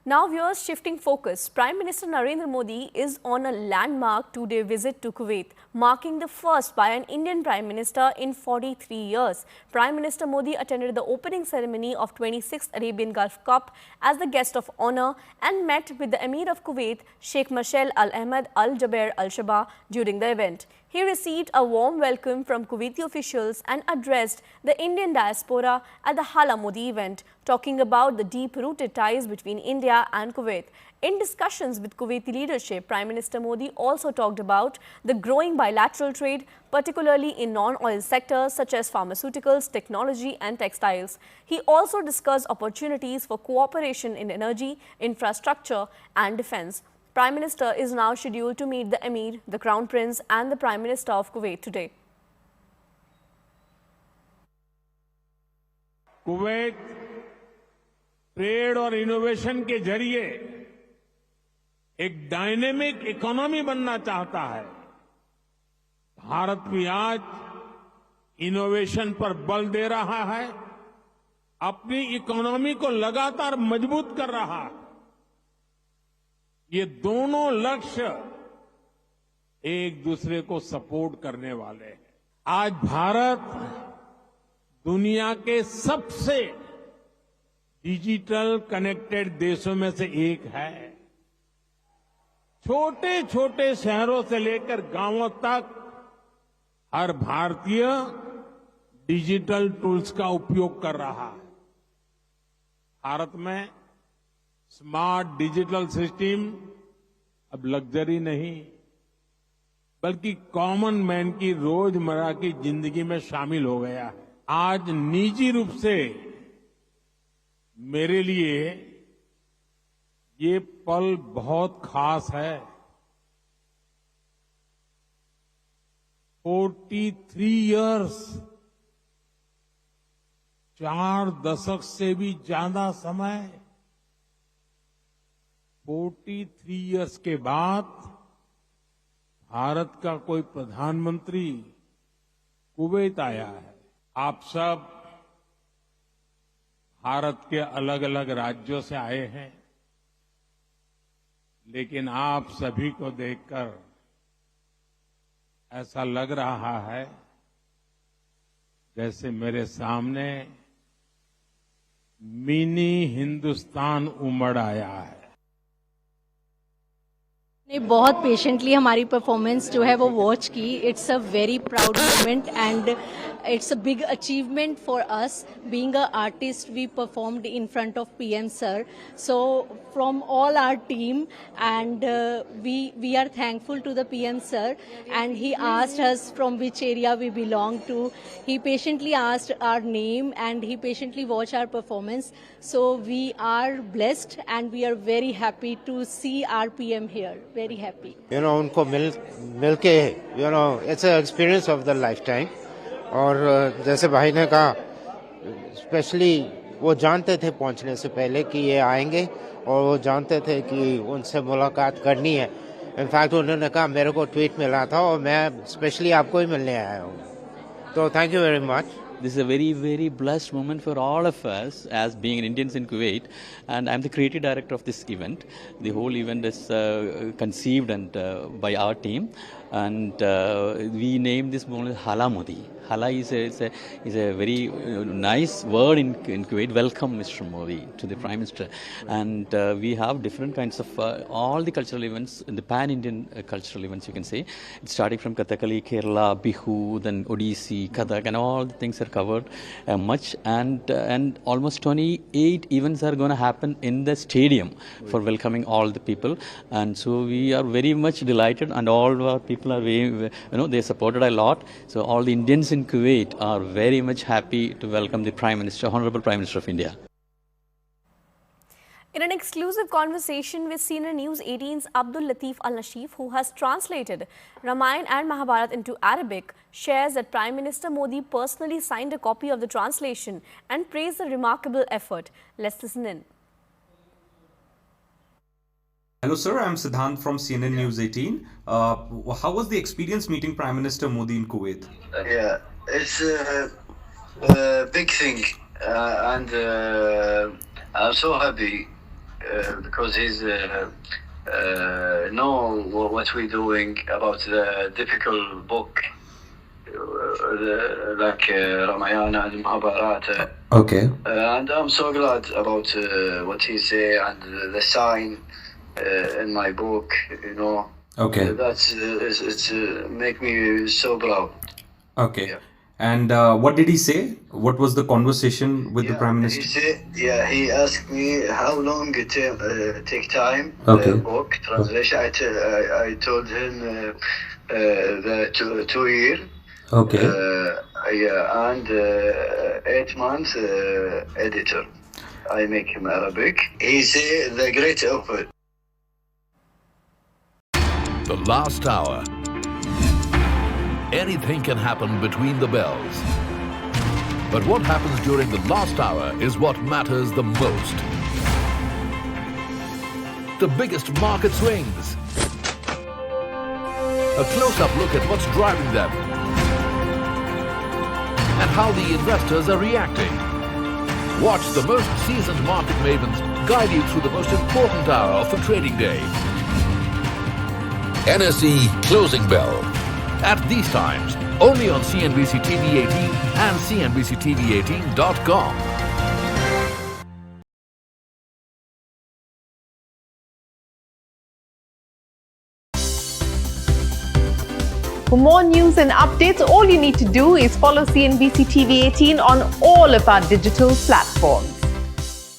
Now viewers, shifting focus, Prime Minister Narendra Modi is on a landmark two-day visit to Kuwait, marking the first by an Indian Prime Minister in 43 years. Prime Minister Modi attended the opening ceremony of 26th Arabian Gulf Cup as the guest of honor and met with the Emir of Kuwait, Sheikh Mashal Al Ahmed Al Jaber Al Shaba during the event. He received a warm welcome from Kuwaiti officials and addressed the Indian diaspora at the Hala Modi event, talking about the deep-rooted ties between India and Kuwait. In discussions with Kuwaiti leadership, Prime Minister Modi also talked about the growing bilateral trade, particularly in non-oil sectors such as pharmaceuticals, technology and textiles. He also discussed opportunities for cooperation in energy, infrastructure and defense. Prime Minister is now scheduled to meet the Emir, the Crown Prince and the Prime Minister of Kuwait today. Kuwait trade और innovation के जरिए एक dynamic economy बनना चाहता है। भारत भी आज innovation पर बल दे रहा है, अपनी इकोनॉमी को लगातार मजबूत कर रहा है। ये दोनों लक्ष्य एक दूसरे को सपोर्ट करने वाले हैं। आज भारत दुनिया के सबसे डिजिटल कनेक्टेड देशों में से एक है। छोटे छोटे शहरों से लेकर गांवों तक हर भारतीय डिजिटल टूल्स का उपयोग कर रहा है। भारत में स्मार्ट डिजिटल सिस्टम अब लग्जरी नहीं, बल्कि कॉमन मैन की रोजमर्रा की जिंदगी में शामिल हो गया है। आज निजी रूप से मेरे लिए ये पल बहुत खास है। 43 इयर्स, 4 दशक से भी ज्यादा समय, 43 इयर्स के बाद भारत का कोई प्रधानमंत्री कुवैत आया है। आप सब भारत के अलग अलग राज्यों से आए हैं, लेकिन आप सभी को देखकर ऐसा लग रहा है जैसे मेरे सामने मिनी हिंदुस्तान उमड़ आया है। ने बहुत पेशेंटली हमारी परफॉर्मेंस जो है वो वॉच की। It's a very proud moment and it's a big achievement for us being a artist. We performed in front of PM sir, so from all our team and we are thankful to the PM sir, and he asked us from which area we belong to. He patiently asked our name and he patiently watched our performance. So we are blessed and we are very happy to see our PM here. Very happy. You know, उनको मिल के it's an experience of the lifetime. और जैसे भाई ने कहा, specially वो जानते थे पहुंचने से पहले कि ये आएंगे और वो जानते थे कि उनसे मुलाकात करनी है। इनफैक्ट उन्होंने कहा मेरे को ट्वीट मिला था और मैं स्पेशली आपको ही मिलने आया हूँ। तो thank you very much. This is a very, very blessed moment for all of us as being Indians in Kuwait, and I'm the creative director of this event. The whole event is conceived and by our team, and we named this moment Hala Modi. Hala is a very nice word in Kuwait. Welcome, Mr. Modi, to the Prime Minister. And we have different kinds of all the cultural events, the pan-Indian cultural events, you can say. It's starting from Kathakali, Kerala, Bihu, then Odissi, Kathak, and all the things are covered much. And almost 28 events are going to happen in the stadium for welcoming all the people. And so we are very much delighted, and all our people are very, they supported a lot. So all the Indians in Kuwait are very much happy to welcome the Prime Minister, Honorable Prime Minister of India. In an exclusive conversation with CNN News 18's Abdul Latif Al-Nashif, who has translated Ramayana and Mahabharata into Arabic, shares that Prime Minister Modi personally signed a copy of the translation and praised the remarkable effort. Let's listen in. Hello sir, I'm Siddhant from CNN News 18. How was the experience meeting Prime Minister Modi in Kuwait? Yeah, it's a big thing and I'm so happy because he's know what we're doing about the difficult book like Ramayana and Mahabharata. Okay. And I'm so glad about what he say and the sign in my book. You know. Okay. That's it's make me so proud. Okay. Yeah. And what did he say? What was the conversation with the Prime Minister? He said, he asked me how long it take time. Okay. Book translation. I told him the 2 years. Okay. And 8 months editor. I make him Arabic. He say the great effort. The last hour. Anything can happen between the bells. But what happens during the last hour is what matters the most. The biggest market swings. A close-up look at what's driving them. And how the investors are reacting. Watch the most seasoned market mavens guide you through the most important hour of the trading day. NSE Closing Bell. At these times, only on CNBC TV 18 and CNBCTV18.com. For more news and updates, all you need to do is follow CNBC TV 18 on all of our digital platforms.